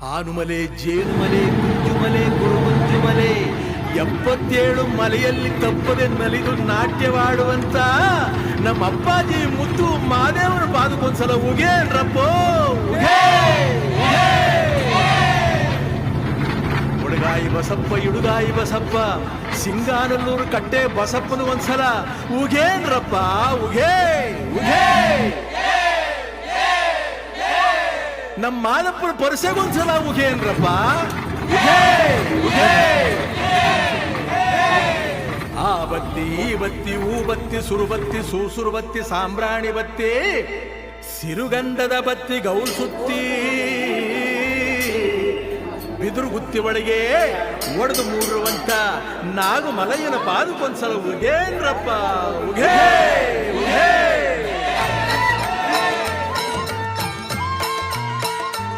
ಆನುಮಲೆ ಜೇನುಮಲೆ ಕುಂಜುಮಲೆ ಗುರುಗುಂಜುಮಲೆ 77 ಮಲೆಯಲ್ಲಿ ತಪ್ಪದೆ ನಲಿದು ನಾಟ್ಯವಾಡುವಂತ ನಮ್ಮ ಅಪ್ಪಾಜಿ ಮುತ್ತು ಮಾದೇವನ ಪಾದಕ್ಕೊಂದ್ಸಲ ಉಗೇನ್ರಪ್ಪೋ ಹುಡುಗಾಯಿ ಬಸಪ್ಪ ಇಡುಗಾಯಿ ಬಸಪ್ಪ ಸಿಂಗಾನಲ್ಲೂರು ಕಟ್ಟೆ ಬಸಪ್ಪನ ಒಂದ್ಸಲ ಉಗೇನ್ರಪ್ಪ ಉಗೇ ಉಗೇ ನಮ್ಮ ಮಾದಪ್ಪನ ಪರಸೆಗೊಂದ್ಸಲ ಉಗೇನ್ರಪ್ಪ ಉಗೇ ಉಗೇ ಆ ಬತ್ತಿ ಈ ಬತ್ತಿ ಊ ಬತ್ತಿ ಸುರುಬತ್ತಿ ಸೂಸುರು ಬತ್ತಿ ಸಾಂಬ್ರಾಣಿ ಬತ್ತಿ ಸಿರುಗಂಧದ ಬತ್ತಿ ಗೌಲ್ ಸುತ್ತಿ ಬಿದುರು ಗುತ್ತಿ ಒಳಗೆ ಒಡೆದು ಮೂರುವಂತ ನಾಗು ಮಲಯ್ಯನ ಪಾದಕ್ಕೊಂದ್ಸಲ ಉಗೇನ್ರಪ್ಪ ಉಗೇ ಉಗೇ